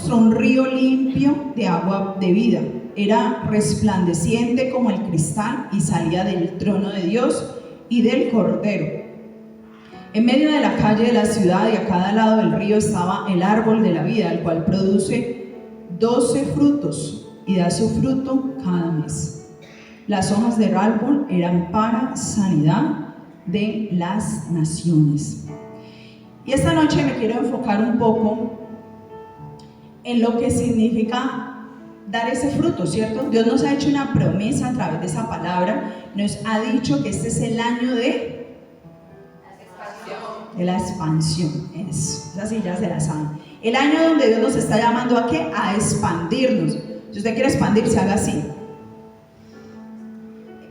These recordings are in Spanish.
mostró un río limpio de agua de vida. Era resplandeciente como el cristal y salía del trono de Dios y del Cordero. En medio de la calle de la ciudad y a cada lado del río estaba el árbol de la vida, el cual produce 12 frutos y da su fruto cada mes. Las hojas del árbol eran para sanidad de las naciones. Y esta noche me quiero enfocar un poco en lo que significa dar ese fruto, ¿cierto? Dios nos ha hecho una promesa a través de esa palabra, nos ha dicho que este es el año de la expansión. Esa sí ya se la saben. El año donde Dios nos está llamando ¿a qué? A expandirnos. Si usted quiere expandirse, haga así.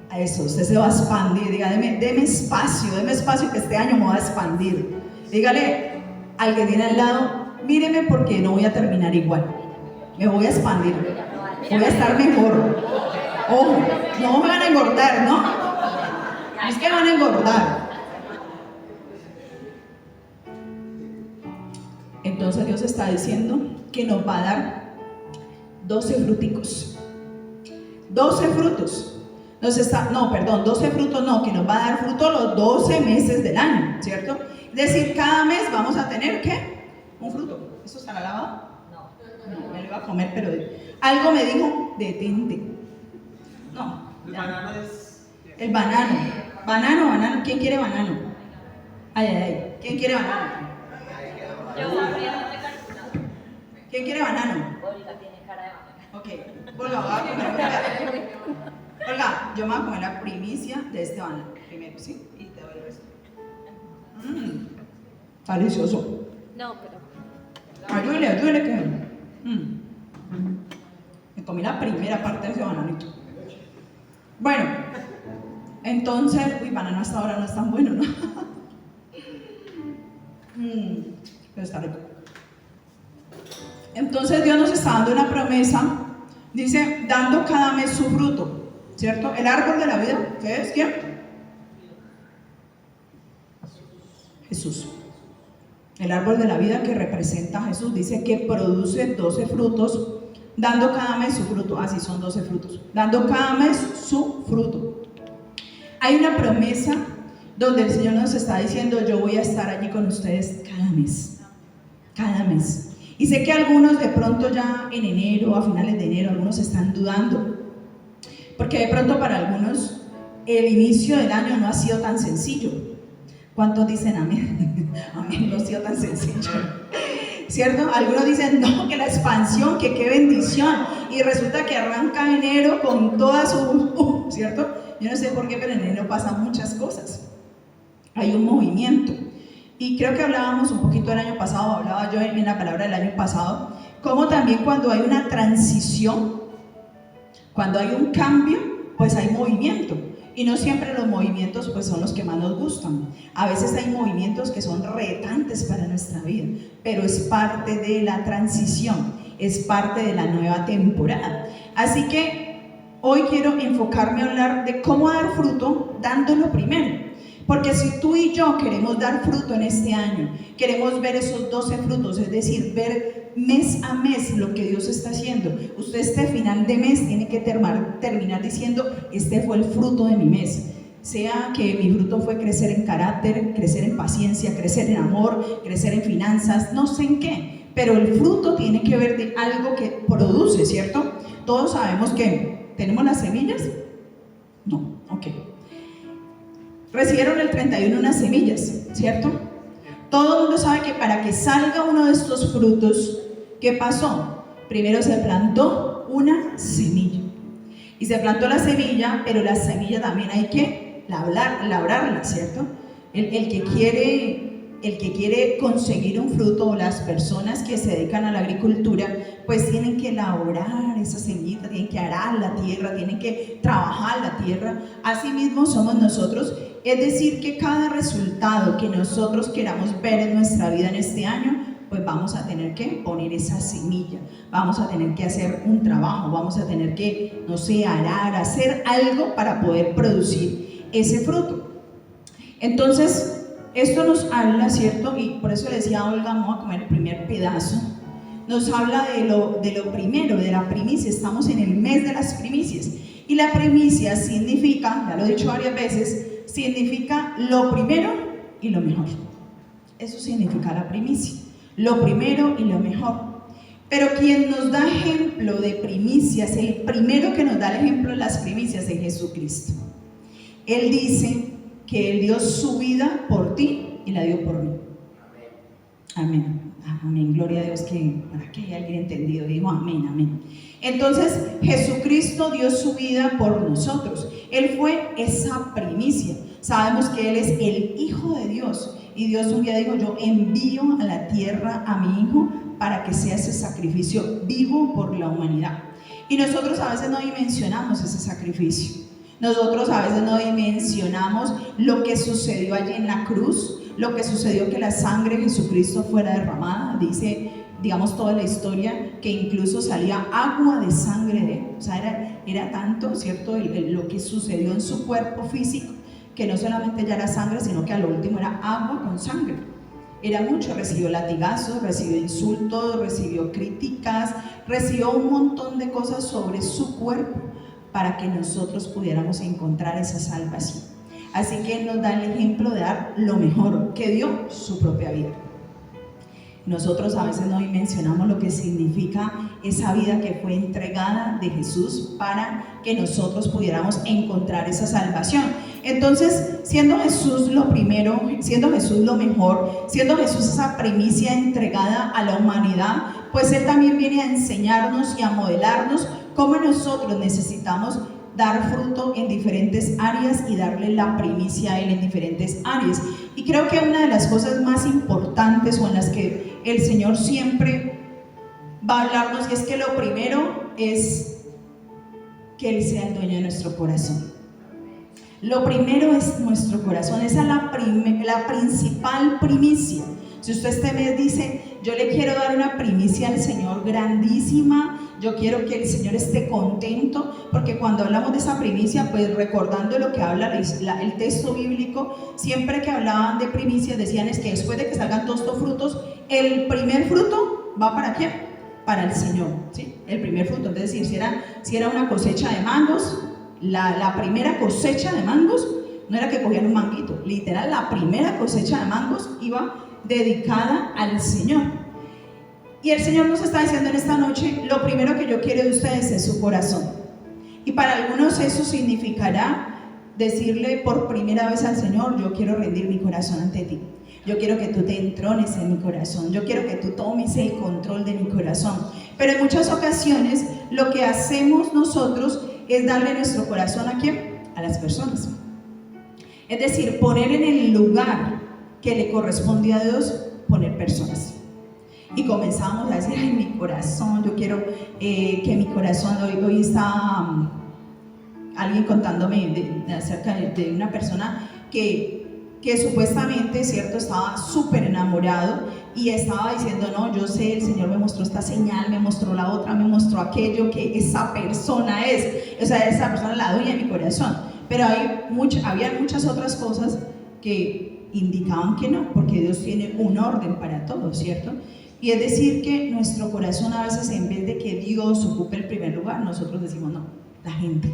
A eso, usted se va a expandir. Diga, deme espacio que este año me voy a expandir. Dígale al que tiene al lado, míreme porque no voy a terminar igual. Me voy a expandir. Voy a estar mejor. Ojo, no me van a engordar, ¿no? No es que van a engordar. Entonces Dios está diciendo que nos va a dar 12 fruticos. 12 frutos. 12 frutos no, que nos va a dar fruto los 12 meses del año, ¿cierto? Es decir, cada mes vamos a tener, ¿qué? Un fruto. ¿Eso estará lavado? No, me lo iba a comer, pero algo me dijo, detente. No. El banano es... El banano. Banano. ¿Quién quiere banano? Ay. ¿Quién quiere banano? ¿Quién quiere banano? Olga tiene cara de banano. Ok, Olga, voy a comer. Olga, yo me voy a comer la primicia de este banano primero, ¿sí? Y te doy el resto. Está delicioso. No, pero... Ayúdele que... Me comí la primera parte de ese bananito. Bueno, entonces... Uy, banano hasta ahora no es tan bueno, ¿no? Pero está rico. Entonces Dios nos está dando una promesa. Dice, dando cada mes su fruto, ¿cierto? El árbol de la vida, ¿qué es? ¿Quién? Jesús. El árbol de la vida que representa a Jesús dice que produce 12 frutos, dando cada mes su fruto. Así son 12 frutos. Dando cada mes su fruto. Hay una promesa donde el Señor nos está diciendo, yo voy a estar allí con ustedes cada mes. Cada mes. Y sé que algunos de pronto ya en enero, a finales de enero, algunos están dudando. Porque de pronto para algunos el inicio del año no ha sido tan sencillo. ¿Cuántos dicen amén? Amén, no ha sido tan sencillo. ¿Cierto? Algunos dicen, no, que la expansión, que qué bendición. Y resulta que arranca enero con toda su... ¿cierto? Yo no sé por qué, pero en enero pasan muchas cosas. Hay un movimiento. Y creo que hablábamos un poquito el año pasado, hablaba yo en la palabra del año pasado, como también cuando hay una transición, cuando hay un cambio, pues hay movimiento. Y no siempre los movimientos pues son los que más nos gustan. A veces hay movimientos que son retantes para nuestra vida, pero es parte de la transición, es parte de la nueva temporada. Así que hoy quiero enfocarme a hablar de cómo dar fruto dándolo primero. Porque si tú y yo queremos dar fruto en este año, queremos ver esos 12 frutos, es decir, ver mes a mes lo que Dios está haciendo. Usted este final de mes tiene que terminar diciendo, este fue el fruto de mi mes. Sea que mi fruto fue crecer en carácter, crecer en paciencia, crecer en amor, crecer en finanzas, no sé en qué. Pero el fruto tiene que ver de algo que produce, ¿cierto? Todos sabemos que tenemos las semillas. No, ok. Recibieron el 31 unas semillas, ¿cierto? Todo el mundo sabe que para que salga uno de estos frutos, ¿qué pasó? Primero se plantó una semilla. Y se plantó la semilla, pero la semilla también hay que labrarla, ¿cierto? El que quiere conseguir un fruto, o las personas que se dedican a la agricultura, pues tienen que labrar esa semillita, tienen que arar la tierra, tienen que trabajar la tierra. Así mismo somos nosotros. Es decir, que cada resultado que nosotros queramos ver en nuestra vida en este año, pues vamos a tener que poner esa semilla, vamos a tener que hacer un trabajo, vamos a tener que, no sé, arar, hacer algo para poder producir ese fruto. Entonces, esto nos habla, ¿cierto? Y por eso le decía a Olga, vamos a comer el primer pedazo, nos habla de lo primero, de la primicia. Estamos en el mes de las primicias. Y la primicia significa, ya lo he dicho varias veces, significa lo primero y lo mejor. Eso significa la primicia, lo primero y lo mejor. Pero quien nos da ejemplo de primicias, el primero que nos da el ejemplo de las primicias es Jesucristo. Él dice que Él dio su vida por ti y la dio por mí. Amén. Amén. Gloria a Dios, que para que haya alguien entendido, dijo amén, amén. Entonces Jesucristo dio su vida por nosotros. Él fue esa primicia. Sabemos que Él es el Hijo de Dios. Y Dios un día dijo: yo envío a la tierra a mi Hijo para que sea ese sacrificio vivo por la humanidad. Y nosotros a veces no dimensionamos ese sacrificio. Nosotros a veces no dimensionamos lo que sucedió allí en la cruz, lo que sucedió que la sangre de Jesucristo fuera derramada. Dice, digamos, toda la historia, que incluso salía agua de sangre de Él. O sea, era tanto, ¿cierto?, lo que sucedió en su cuerpo físico, que no solamente ya era sangre, sino que a lo último era agua con sangre. Era mucho. Recibió latigazos, recibió insultos, recibió críticas, recibió un montón de cosas sobre su cuerpo para que nosotros pudiéramos encontrar esa salvación. Así que Él nos da el ejemplo de dar lo mejor, que dio su propia vida. Nosotros a veces no dimensionamos lo que significa esa vida que fue entregada de Jesús para que nosotros pudiéramos encontrar esa salvación. Entonces, siendo Jesús lo primero, siendo Jesús lo mejor, siendo Jesús esa primicia entregada a la humanidad, pues Él también viene a enseñarnos y a modelarnos cómo nosotros necesitamos dar fruto en diferentes áreas y darle la primicia a Él en diferentes áreas. Y creo que una de las cosas más importantes, o en las que el Señor siempre va a hablarnos, es que lo primero es que Él sea el dueño de nuestro corazón. Lo primero es nuestro corazón. Esa es la principal primicia. Si usted este mes dice: yo le quiero dar una primicia al Señor grandísima, yo quiero que el Señor esté contento, porque cuando hablamos de esa primicia, pues recordando lo que habla el texto bíblico, siempre que hablaban de primicias decían es que después de que salgan todos estos frutos, el primer fruto va ¿para quién? Para el Señor, ¿sí? El primer fruto. Es decir, si era una cosecha de mangos, la primera cosecha de mangos no era que cogían un manguito, literal, la primera cosecha de mangos iba dedicada al Señor. Y el Señor nos está diciendo en esta noche: lo primero que yo quiero de ustedes es su corazón. Y para algunos eso significará decirle por primera vez al Señor: yo quiero rendir mi corazón ante ti, yo quiero que tú te entrones en mi corazón, yo quiero que tú tomes el control de mi corazón. Pero en muchas ocasiones lo que hacemos nosotros es darle nuestro corazón ¿a quién? A las personas. Es decir, poner en el lugar que le corresponde a Dios, poner personas. Y comenzamos a decir: ay, mi corazón, yo quiero que mi corazón, hoy está alguien contándome acerca de una persona que supuestamente, ¿cierto?, estaba súper enamorado y estaba diciendo: no, yo sé, el Señor me mostró esta señal, me mostró la otra, me mostró aquello, que esa persona es, o sea, esa persona es la dueña de mi corazón. Pero había muchas otras cosas que indicaban que no, porque Dios tiene un orden para todo, ¿cierto? Y es decir que nuestro corazón a veces, en vez de que Dios ocupe el primer lugar, nosotros decimos: no, la gente,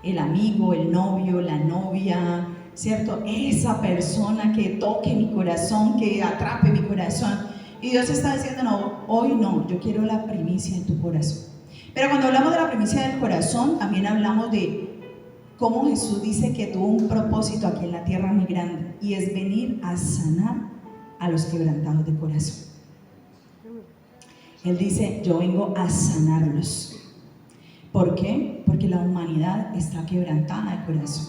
el amigo, el novio, la novia, ¿cierto? Esa persona que toque mi corazón, que atrape mi corazón. Y Dios está diciendo: no, hoy no, yo quiero la primicia de tu corazón. Pero cuando hablamos de la primicia del corazón, también hablamos de cómo Jesús dice que tuvo un propósito aquí en la tierra muy grande, y es venir a sanar a los quebrantados de corazón. Él dice: yo vengo a sanarlos. ¿Por qué? Porque la humanidad está quebrantada de corazón.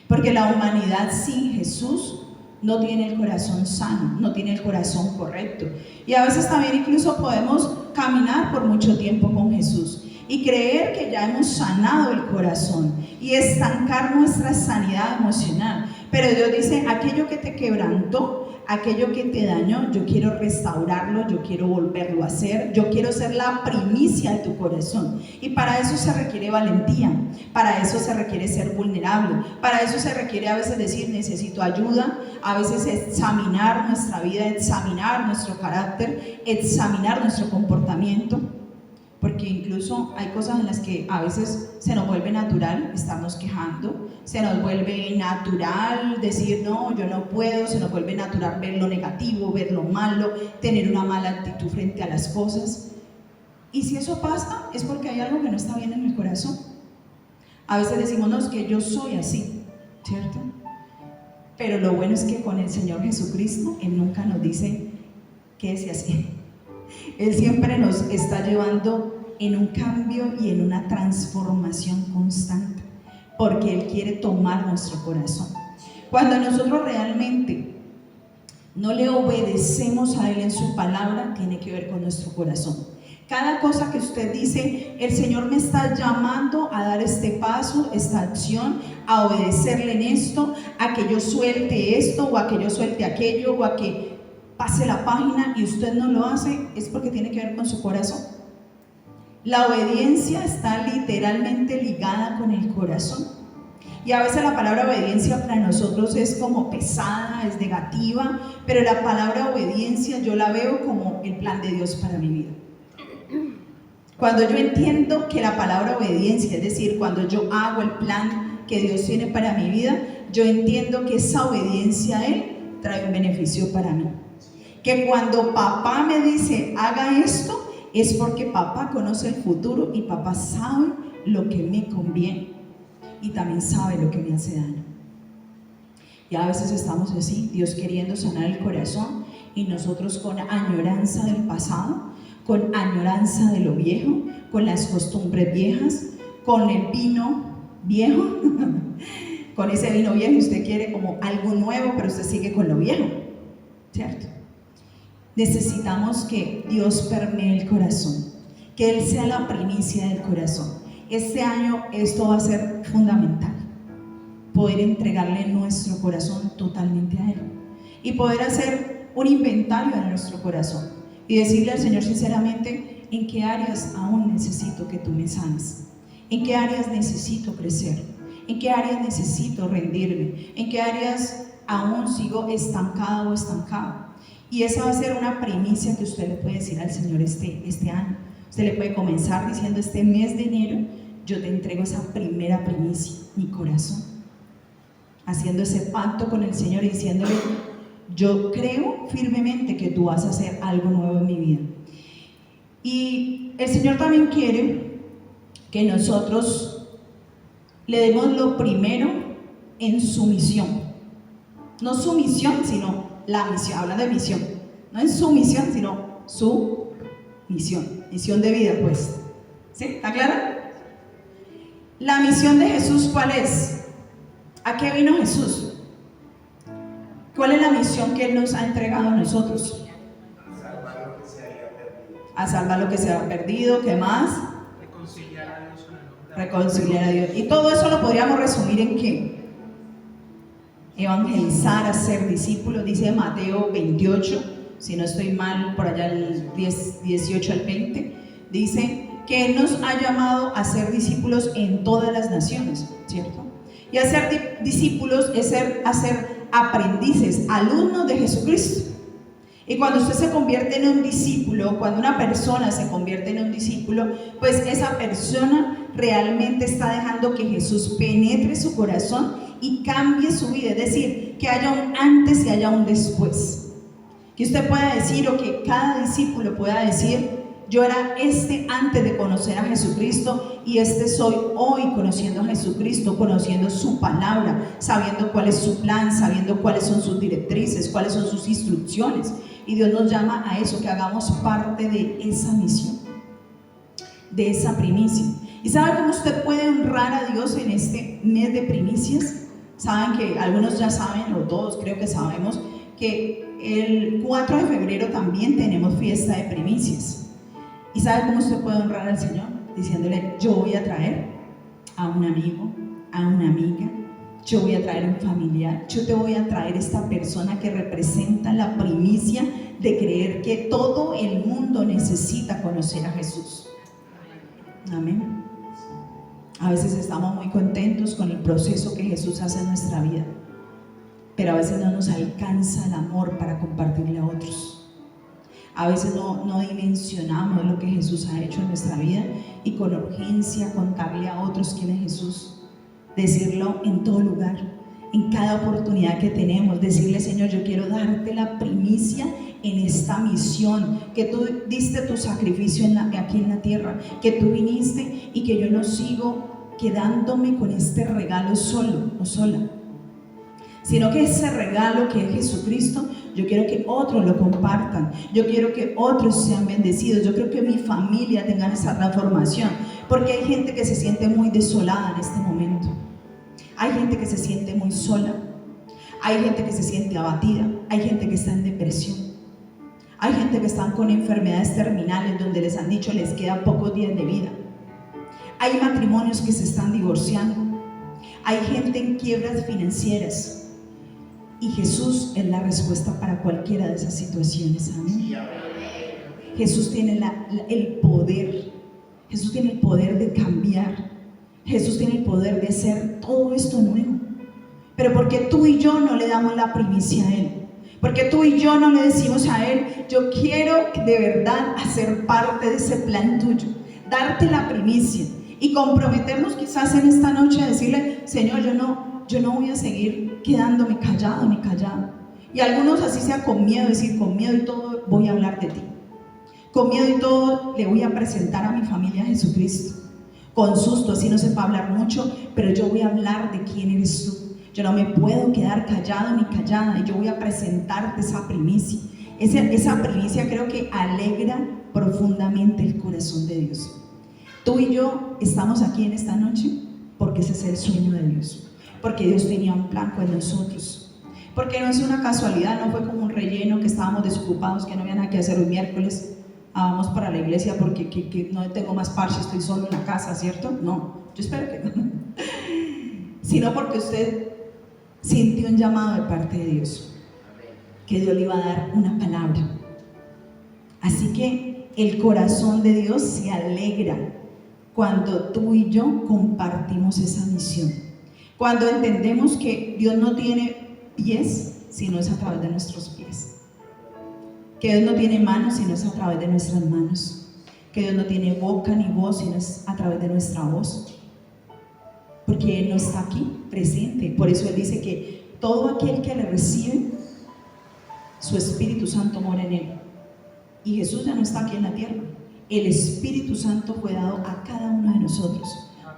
Porque la humanidad sin Jesús no tiene el corazón sano, no tiene el corazón correcto. Y a veces también incluso podemos caminar por mucho tiempo con Jesús y creer que ya hemos sanado el corazón y estancar nuestra sanidad emocional. Pero Dios dice: aquello que te quebrantó, aquello que te dañó, yo quiero restaurarlo, yo quiero volverlo a hacer, yo quiero ser la primicia de tu corazón. Y para eso se requiere valentía, para eso se requiere ser vulnerable, para eso se requiere a veces decir necesito ayuda, a veces examinar nuestra vida, examinar nuestro carácter, examinar nuestro comportamiento. Porque incluso hay cosas en las que a veces se nos vuelve natural estarnos quejando, se nos vuelve natural decir no, yo no puedo, se nos vuelve natural ver lo negativo, ver lo malo, tener una mala actitud frente a las cosas. Y si eso pasa es porque hay algo que no está bien en el corazón. A veces decimos, no, es que yo soy así, ¿cierto? Pero lo bueno es que con el Señor Jesucristo, Él nunca nos dice quédese así. Él siempre nos está llevando en un cambio y en una transformación constante, porque Él quiere tomar nuestro corazón. Cuando nosotros realmente no le obedecemos a Él en su palabra, tiene que ver con nuestro corazón. Cada cosa que usted dice, el Señor me está llamando a dar este paso, esta acción, a obedecerle en esto, a que yo suelte esto, o a que yo suelte aquello, o a que pase la página, y usted no lo hace, es porque tiene que ver con su corazón. La obediencia está literalmente ligada con el corazón. Y a veces la palabra obediencia para nosotros es como pesada, es negativa, pero la palabra obediencia yo la veo como el plan de Dios para mi vida. Cuando yo entiendo que la palabra obediencia, es decir, cuando yo hago el plan que Dios tiene para mi vida, yo entiendo que esa obediencia a Él trae un beneficio para mí. Que cuando papá me dice haga esto, es porque papá conoce el futuro y papá sabe lo que me conviene y también sabe lo que me hace daño. Y a veces estamos así, Dios queriendo sanar el corazón y nosotros con añoranza del pasado, con añoranza de lo viejo, con las costumbres viejas, con el vino viejo, con ese vino viejo usted quiere como algo nuevo, pero usted sigue con lo viejo, ¿cierto? Necesitamos que Dios permee el corazón, que Él sea la primicia del corazón. Este año esto va a ser fundamental, poder entregarle nuestro corazón totalmente a Él y poder hacer un inventario de nuestro corazón y decirle al Señor sinceramente en qué áreas aún necesito que tú me sanes, en qué áreas necesito crecer, en qué áreas necesito rendirme, en qué áreas aún sigo estancado o estancado. Y esa va a ser una primicia que usted le puede decir al Señor este año. Usted le puede comenzar diciendo este mes de enero, yo te entrego esa primera primicia, mi corazón. Haciendo ese pacto con el Señor y diciéndole, yo creo firmemente que tú vas a hacer algo nuevo en mi vida. Y el Señor también quiere que nosotros le demos lo primero en su misión. No su misión, sino la misión, hablando de misión, no en su misión, sino su misión de vida, pues. ¿Sí? ¿Está claro? La misión de Jesús, ¿cuál es? ¿A qué vino Jesús? ¿Cuál es la misión que Él nos ha entregado a nosotros? A salvar lo que se haya perdido. A salvar lo que se ha perdido, ¿qué más? Reconciliar a Dios con el hombre. Reconciliar a Dios. Y todo eso lo podríamos resumir en ¿qué? Evangelizar, hacer discípulos, dice Mateo 28, si no estoy mal, por allá el 18 al 20, dice que Él nos ha llamado a ser discípulos en todas las naciones, ¿cierto? Y hacer discípulos es hacer aprendices, alumnos de Jesucristo. Y cuando usted se convierte en un discípulo, cuando una persona se convierte en un discípulo, pues esa persona realmente está dejando que Jesús penetre su corazón y cambie su vida, es decir, que haya un antes y haya un después. Que usted pueda decir, o que cada discípulo pueda decir, yo era antes de conocer a Jesucristo y soy hoy conociendo a Jesucristo, conociendo su palabra, sabiendo cuál es su plan, sabiendo cuáles son sus directrices, cuáles son sus instrucciones. Y Dios nos llama a eso, que hagamos parte de esa misión, de esa primicia. ¿Y sabe cómo usted puede honrar a Dios en este mes de primicias? Saben que algunos ya saben, o todos creo que sabemos, que el 4 de febrero también tenemos fiesta de primicias. ¿Y sabe cómo usted puede honrar al Señor? Diciéndole, yo voy a traer a un amigo, a una amiga, yo voy a traer un familiar, yo te voy a traer esta persona que representa la primicia de creer que todo el mundo necesita conocer a Jesús. Amén. A veces estamos muy contentos con el proceso que Jesús hace en nuestra vida, pero a veces no nos alcanza el amor para compartirle a otros. A veces no dimensionamos lo que Jesús ha hecho en nuestra vida y con urgencia contarle a otros quién es Jesús. Decirlo en todo lugar, en cada oportunidad que tenemos, decirle: Señor, yo quiero darte la primicia en esta misión, que tú diste tu sacrificio aquí en la tierra, que tú viniste y que yo no sigo quedándome con este regalo solo o sola, sino que ese regalo que es Jesucristo, yo quiero que otros lo compartan, yo quiero que otros sean bendecidos, yo quiero que mi familia tenga esa transformación, porque hay gente que se siente muy desolada en este momento, hay gente que se siente muy sola, hay gente que se siente abatida, hay gente que está en depresión, hay gente que están con enfermedades terminales donde les han dicho les quedan pocos días de vida, hay matrimonios que se están divorciando, hay gente en quiebras financieras. Y Jesús es la respuesta para cualquiera de esas situaciones. Amén. Jesús tiene el poder. Jesús tiene el poder de cambiar. Jesús tiene el poder de hacer todo esto nuevo. Pero porque tú y yo no le damos la primicia a Él, porque tú y yo no le decimos a Él: yo quiero de verdad hacer parte de ese plan tuyo, darte la primicia y comprometernos quizás en esta noche a decirle: Señor, yo no voy a seguir quedándome callado ni callado. Y algunos así sea con miedo, decir: con miedo y todo voy a hablar de ti, con miedo y todo le voy a presentar a mi familia a Jesucristo, con susto, así no sepa hablar mucho, pero yo voy a hablar de quién eres tú. Yo no me puedo quedar callado ni callada, y yo voy a presentarte esa primicia. Esa primicia creo que alegra profundamente el corazón de Dios. Tú y yo estamos aquí en esta noche porque ese es el sueño de Dios, porque Dios tenía un plan con nosotros, porque no es una casualidad, no fue como un relleno que estábamos desocupados, que no había nada que hacer hoy miércoles, vamos para la iglesia porque que no tengo más parche, estoy solo en la casa, ¿cierto? No, yo espero que no, sino porque usted sintió un llamado de parte de Dios, que Dios le iba a dar una palabra. Así que el corazón de Dios se alegra cuando tú y yo compartimos esa misión, cuando entendemos que Dios no tiene pies sino es a través de nuestros pies, que Dios no tiene manos sino es a través de nuestras manos, que Dios no tiene boca ni voz sino es a través de nuestra voz, porque Él no está aquí presente. Por eso Él dice que todo aquel que le recibe, su Espíritu Santo mora en él. Y Jesús ya no está aquí en la tierra. El Espíritu Santo fue dado a cada uno de nosotros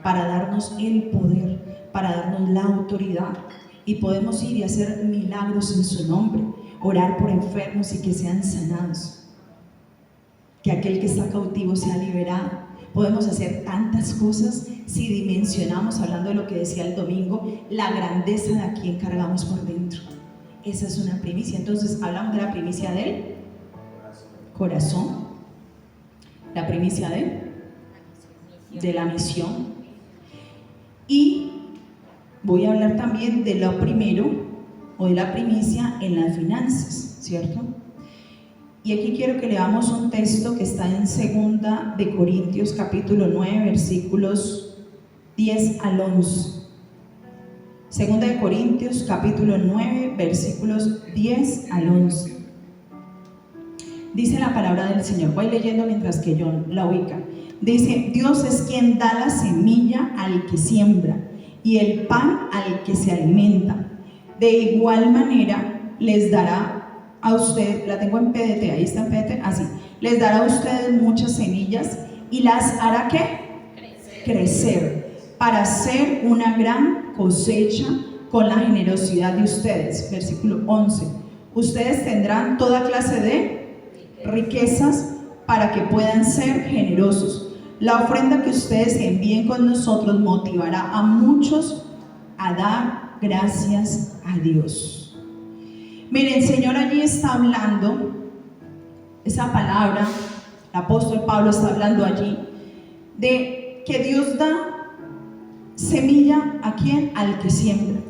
para darnos el poder, para darnos la autoridad, y podemos ir y hacer milagros en su nombre, orar por enfermos y que sean sanados, que aquel que está cautivo sea liberado. Podemos hacer tantas cosas si dimensionamos, hablando de lo que decía el domingo, la grandeza de a quien cargamos por dentro. Esa es una primicia. Entonces hablamos de la primicia del corazón, la primicia de la misión, y voy a hablar también de lo primero o de la primicia en las finanzas, ¿cierto? Y aquí quiero que leamos un texto que está en 2 de Corintios capítulo 9 versículos 10 al 11. 2 de Corintios capítulo 9 versículos 10 al 11. Dice la palabra del Señor, voy leyendo mientras que yo la ubica. Dice: Dios es quien da la semilla al que siembra y el pan al que se alimenta. De igual manera les dará a usted, la tengo en PDT, ahí está en PDT, así, les dará a ustedes muchas semillas y las hará ¿qué? Crecer para hacer una gran cosecha con la generosidad de ustedes. Versículo 11. Ustedes tendrán toda clase de riquezas para que puedan ser generosos. La ofrenda que ustedes envíen con nosotros motivará a muchos a dar gracias a Dios. Miren, el Señor allí está hablando, esa palabra, el apóstol Pablo está hablando allí, de que Dios da semilla ¿a quién? Al que siembra.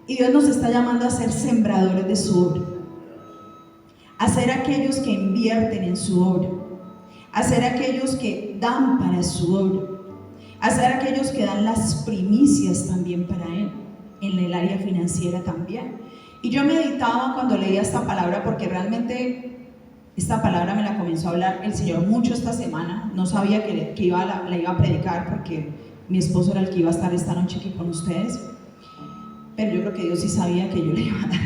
Y Dios nos está llamando a ser sembradores de su obra, a ser aquellos que invierten en su obra, a ser aquellos que dan para su obra, a ser aquellos que dan las primicias también para Él, en el área financiera también. Y yo meditaba cuando leía esta palabra, porque realmente esta palabra me la comenzó a hablar el Señor mucho esta semana. No sabía que la iba a predicar, porque mi esposo era el que iba a estar esta noche aquí con ustedes, pero yo creo que Dios sí sabía que yo le iba a dar.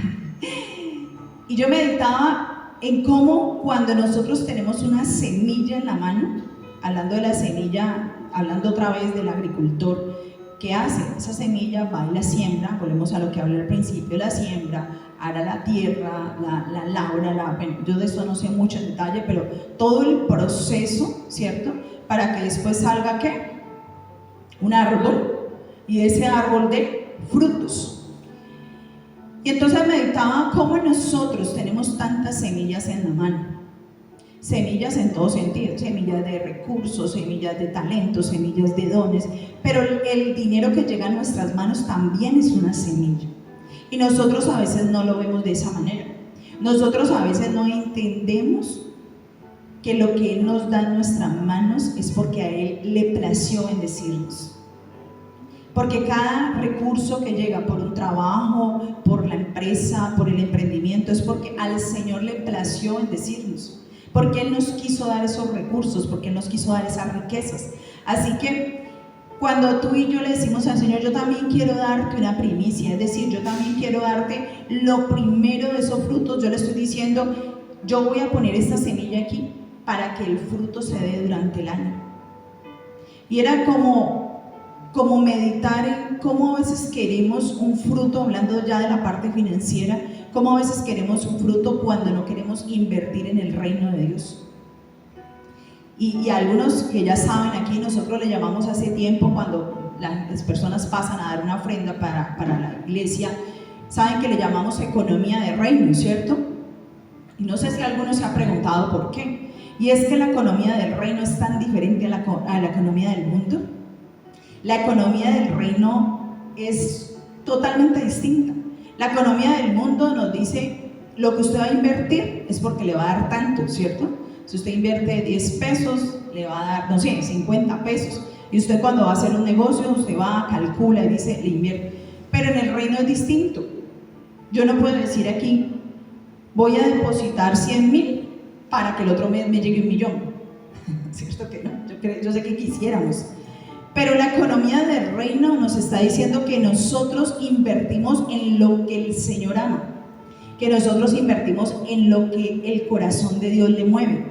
Y yo meditaba en cómo cuando nosotros tenemos una semilla en la mano, hablando de la semilla, hablando otra vez del agricultor, ¿qué hace? Esa semilla va y la siembra, volvemos a lo que hablé al principio, la siembra, ara la tierra, la labra, bueno, yo de eso no sé mucho en detalle, pero todo el proceso, ¿cierto? Para que después salga, ¿qué? Un árbol, y ese árbol de frutos. Y entonces meditaba cómo nosotros tenemos tantas semillas en la mano, semillas en todo sentido, semillas de recursos, semillas de talentos, semillas de dones, pero el dinero que llega a nuestras manos también es una semilla, y nosotros a veces no lo vemos de esa manera. Nosotros a veces no entendemos que lo que Él nos da en nuestras manos es porque a Él le plació bendecirnos. Porque cada recurso que llega por un trabajo, por la empresa, por el emprendimiento, es porque al Señor le plació bendecirnos, porque Él nos quiso dar esos recursos, porque Él nos quiso dar esas riquezas. Así que cuando tú y yo le decimos al Señor, yo también quiero darte una primicia, es decir, yo también quiero darte lo primero de esos frutos, yo le estoy diciendo, yo voy a poner esta semilla aquí para que el fruto se dé durante el año. Y era como meditar en cómo a veces queremos un fruto, hablando ya de la parte financiera, cómo a veces queremos un fruto cuando no queremos invertir en el reino de Dios. Y algunos que ya saben, aquí nosotros le llamamos hace tiempo, cuando las personas pasan a dar una ofrenda para la iglesia, saben que le llamamos economía de reino, ¿cierto? Y no sé si alguno se ha preguntado por qué. Y es que la economía del reino es tan diferente a la economía del mundo. La economía del reino es totalmente distinta. La economía del mundo nos dice, lo que usted va a invertir es porque le va a dar tanto, ¿cierto? Si usted invierte 10 pesos, le va a dar, no sé, 50 pesos. Y usted cuando va a hacer un negocio, usted va, calcula y dice, le invierte. Pero en el reino es distinto. Yo no puedo decir aquí, voy a depositar 100,000 para que el otro mes me llegue 1,000,000. ¿Cierto que no? Yo sé que quisiéramos. Pero la economía del reino nos está diciendo que nosotros invertimos en lo que el Señor ama, que nosotros invertimos en lo que el corazón de Dios le mueve,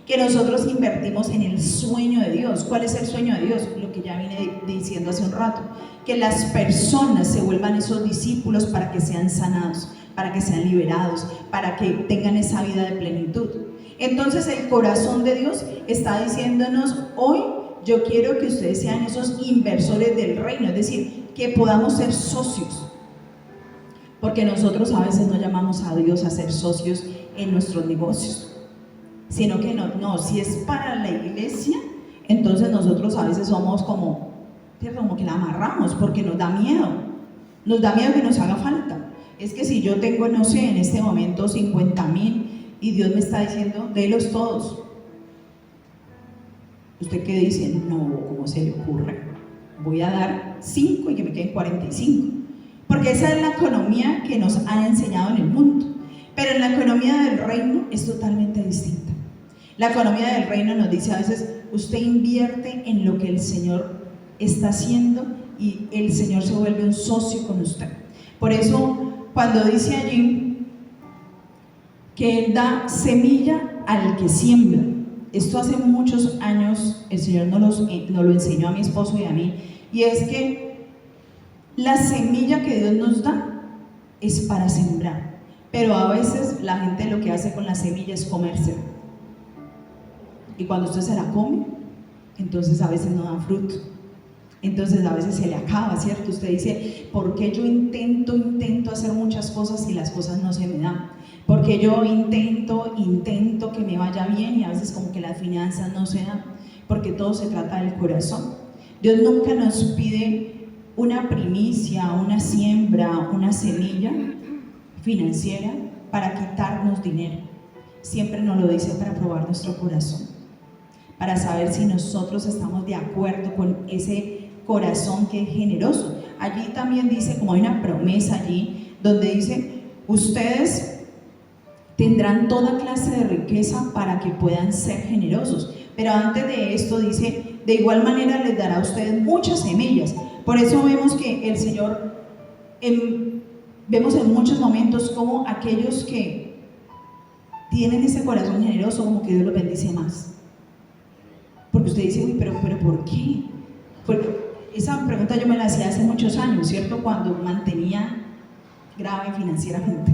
que nosotros invertimos en el sueño de Dios. ¿Cuál es el sueño de Dios? Lo que ya vine diciendo hace un rato, que las personas se vuelvan esos discípulos para que sean sanados, para que sean liberados, para que tengan esa vida de plenitud. Entonces el corazón de Dios está diciéndonos hoy, yo quiero que ustedes sean esos inversores del reino, es decir, que podamos ser socios, porque nosotros a veces no llamamos a Dios a ser socios en nuestros negocios, sino que no, si es para la iglesia, entonces nosotros a veces somos como que la amarramos, porque nos da miedo que nos haga falta. Es que si yo tengo, no sé, en este momento 50,000 y Dios me está diciendo, délos todos, ¿usted qué dice? No, ¿cómo se le ocurre? Voy a dar 5 y que me queden 45. Porque esa es la economía que nos han enseñado en el mundo. Pero en la economía del reino es totalmente distinta. La economía del reino nos dice a veces, usted invierte en lo que el Señor está haciendo y el Señor se vuelve un socio con usted. Por eso, cuando dice allí que Él da semilla al que siembra, esto hace muchos años el Señor nos lo enseñó a mi esposo y a mí, y es que la semilla que Dios nos da es para sembrar, pero a veces la gente lo que hace con la semilla es comérsela, y cuando usted se la come, entonces a veces no da fruto, entonces a veces se le acaba, ¿cierto? Usted dice, ¿por qué yo intento hacer muchas cosas y las cosas no se me dan? Porque yo intento que me vaya bien y a veces como que las finanzas no se dan, porque todo se trata del corazón. Dios nunca nos pide una primicia, una siembra, una semilla financiera para quitarnos dinero. Siempre nos lo dice para probar nuestro corazón, para saber si nosotros estamos de acuerdo con ese corazón que es generoso. Allí también dice, como hay una promesa allí, donde dice, ustedes tendrán toda clase de riqueza para que puedan ser generosos. Pero antes de esto dice, de igual manera les dará a ustedes muchas semillas. Por eso vemos que el Señor, vemos en muchos momentos como aquellos que tienen ese corazón generoso, como que Dios los bendice más. Porque usted dice, uy, pero ¿por qué? Porque esa pregunta yo me la hacía hace muchos años, ¿cierto? Cuando mantenía grave financieramente.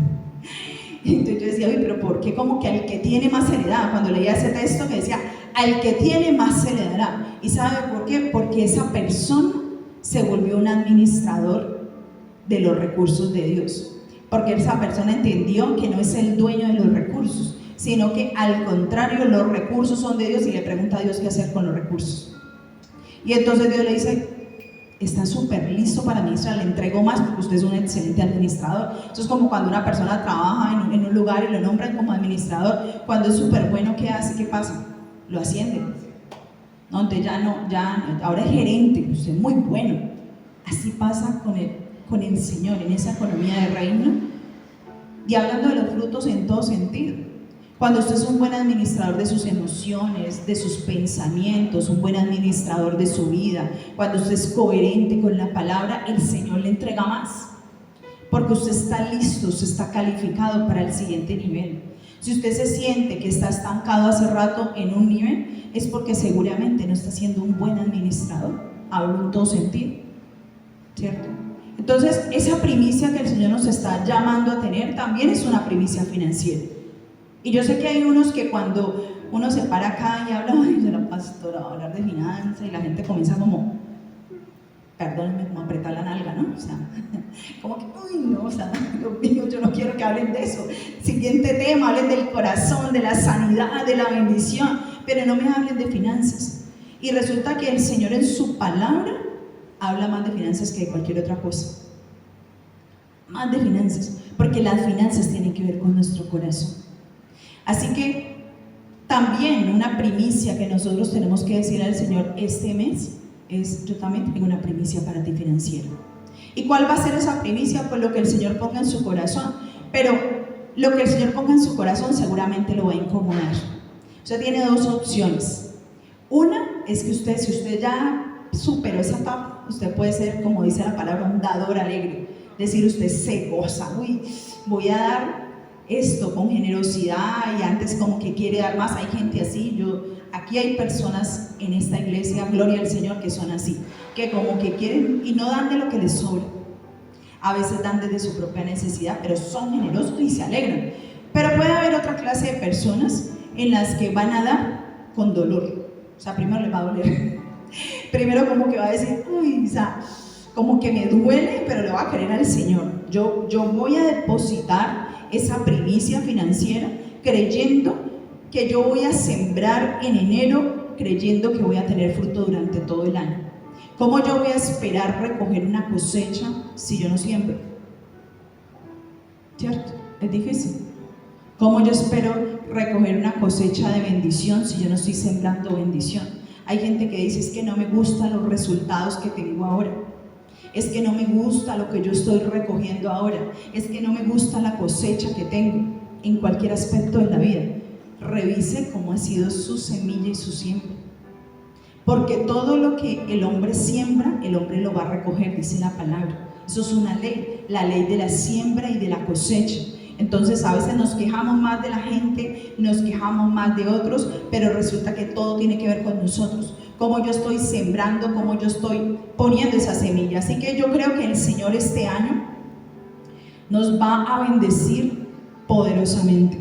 Entonces yo decía, uy, pero ¿por qué? Como que al que tiene más se le da. Cuando leía ese texto que decía, al que tiene más se le dará. ¿Y sabe por qué? Porque esa persona se volvió un administrador de los recursos de Dios. Porque esa persona entendió que no es el dueño de los recursos, sino que al contrario, los recursos son de Dios, y le pregunta a Dios qué hacer con los recursos. Y entonces Dios le dice, está súper listo para administrar, le entrego más porque usted es un excelente administrador. Eso es como cuando una persona trabaja en un lugar y lo nombran como administrador. Cuando es súper bueno, ¿qué hace? ¿Qué pasa? Lo ascienden. No, entonces ahora es gerente, usted es muy bueno. Así pasa con el Señor en esa economía de reino. Y hablando de los frutos en todo sentido, cuando usted es un buen administrador de sus emociones, de sus pensamientos, un buen administrador de su vida, cuando usted es coherente con la palabra, el Señor le entrega más, porque usted está listo, usted está calificado para el siguiente nivel. Si usted se siente que está estancado hace rato en un nivel, es porque seguramente no está siendo un buen administrador. Hablo en todo sentido, ¿cierto? Entonces, esa primicia que el Señor nos está llamando a tener también es una primicia financiera. Y yo sé que hay unos que cuando uno se para acá y habla, ay, de la pastora, va a hablar de finanzas, y la gente comienza como, perdónenme, como a apretar la nalga, ¿no? O sea, como que, uy, no, o sea, Dios mío, yo no quiero que hablen de eso. Siguiente tema, hablen del corazón, de la sanidad, de la bendición, pero no me hablen de finanzas. Y resulta que el Señor en su palabra habla más de finanzas que de cualquier otra cosa. Más de finanzas, porque las finanzas tienen que ver con nuestro corazón. Así que también una primicia que nosotros tenemos que decir al Señor este mes es, yo también tengo una primicia para ti financiera. ¿Y cuál va a ser esa primicia? Pues lo que el Señor ponga en su corazón. Pero lo que el Señor ponga en su corazón seguramente lo va a incomodar. Usted tiene dos opciones. Una es que si usted ya superó esa etapa, usted puede ser, como dice la palabra, un dador alegre. Decir, usted se goza, uy, voy a dar esto con generosidad, y antes como que quiere dar más. Hay gente así. Aquí hay personas en esta iglesia, gloria al Señor, que son así, que como que quieren y no dan de lo que les sobra. A veces dan desde su propia necesidad, pero son generosos y se alegran. Pero puede haber otra clase de personas en las que van a dar con dolor. O sea, primero les va a doler. Primero como que va a decir, uy, o sea, como que me duele, pero le va a querer al Señor. Yo voy a depositar esa primicia financiera creyendo que yo voy a sembrar en enero, creyendo que voy a tener fruto durante todo el año. ¿Cómo yo voy a esperar recoger una cosecha si yo no siembro? ¿Cierto? Es difícil. ¿Cómo yo espero recoger una cosecha de bendición si yo no estoy sembrando bendición? Hay gente que dice, es que no me gustan los resultados que tengo ahora. Es que no me gusta lo que yo estoy recogiendo ahora. Es que no me gusta la cosecha que tengo en cualquier aspecto de la vida. Revise cómo ha sido su semilla y su siembra. Porque todo lo que el hombre siembra, el hombre lo va a recoger, dice la palabra. Eso es una ley, la ley de la siembra y de la cosecha. Entonces a veces nos quejamos más de la gente, nos quejamos más de otros, pero resulta que todo tiene que ver con nosotros. Cómo yo estoy sembrando, cómo yo estoy poniendo esa semilla. Así que yo creo que el Señor este año nos va a bendecir poderosamente.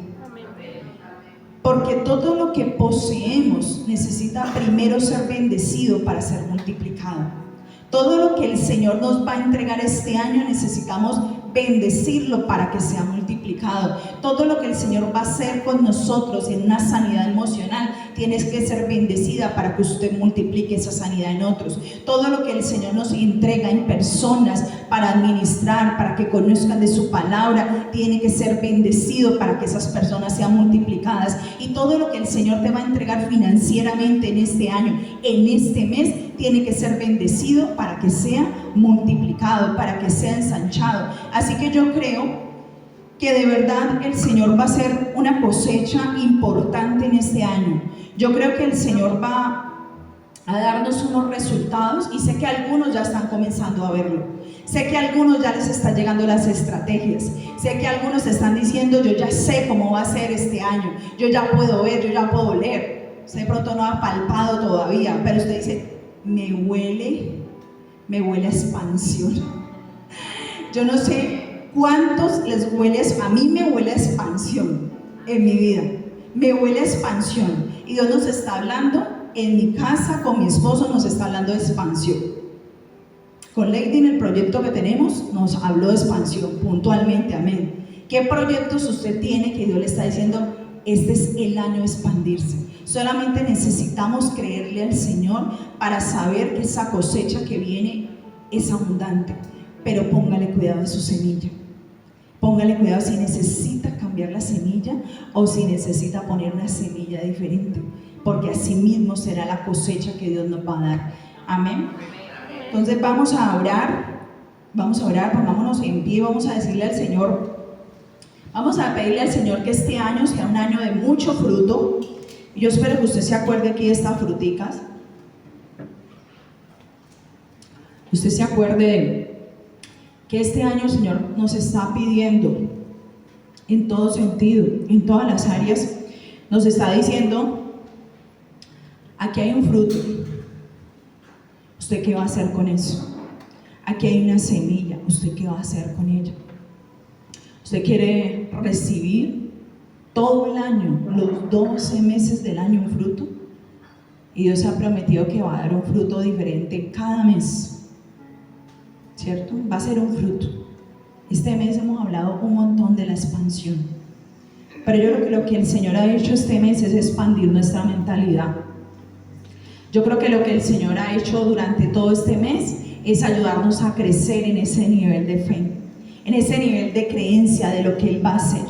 Porque todo lo que poseemos necesita primero ser bendecido para ser multiplicado. Todo lo que el Señor nos va a entregar este año necesitamos bendecirlo para que sea multiplicado. Todo lo que el Señor va a hacer con nosotros en una sanidad emocional tienes que ser bendecida para que usted multiplique esa sanidad en otros. Todo lo que el Señor nos entrega en personas para administrar, para que conozcan de su palabra, tiene que ser bendecido para que esas personas sean multiplicadas. Y todo lo que el Señor te va a entregar financieramente en este año, en este mes, tiene que ser bendecido para que sea multiplicado, para que sea ensanchado. Así que yo creo que de verdad el Señor va a hacer una cosecha importante en este año. Yo creo que el Señor va a darnos unos resultados y sé que algunos ya están comenzando a verlo. Sé que a algunos ya les están llegando las estrategias. Sé que algunos están diciendo, yo ya sé cómo va a ser este año. Yo ya puedo ver, yo ya puedo leer. Usted de pronto no ha palpado todavía, pero usted dice, me huele a expansión. Yo no sé ¿cuántos les huele? A mí me huele a expansión en mi vida, me huele a expansión, y Dios nos está hablando en mi casa, con mi esposo nos está hablando de expansión. Con Lady en el proyecto que tenemos nos habló de expansión puntualmente, amén. ¿Qué proyectos usted tiene que Dios le está diciendo? Este es el año de expandirse. Solamente necesitamos creerle al Señor para saber que esa cosecha que viene es abundante, pero póngale cuidado a su semilla. Póngale cuidado si necesita cambiar la semilla o si necesita poner una semilla diferente, porque así mismo será la cosecha que Dios nos va a dar. Amén. Entonces vamos a orar, pongámonos en pie, vamos a decirle al Señor, vamos a pedirle al Señor que este año sea un año de mucho fruto. Y yo espero que usted se acuerde aquí de estas fruticas. Usted se acuerde que este año el Señor nos está pidiendo en todo sentido, en todas las áreas, nos está diciendo, aquí hay un fruto, ¿usted qué va a hacer con eso? Aquí hay una semilla, ¿usted qué va a hacer con ella? ¿Usted quiere recibir todo el año, los 12 meses del año, un fruto? Y Dios ha prometido que va a dar un fruto diferente cada mes, ¿cierto? Va a ser un fruto. Este mes hemos hablado un montón de la expansión, pero yo creo que lo que el Señor ha hecho este mes es expandir nuestra mentalidad. Yo creo que lo que el Señor ha hecho durante todo este mes es ayudarnos a crecer en ese nivel de fe, en ese nivel de creencia de lo que Él va a hacer.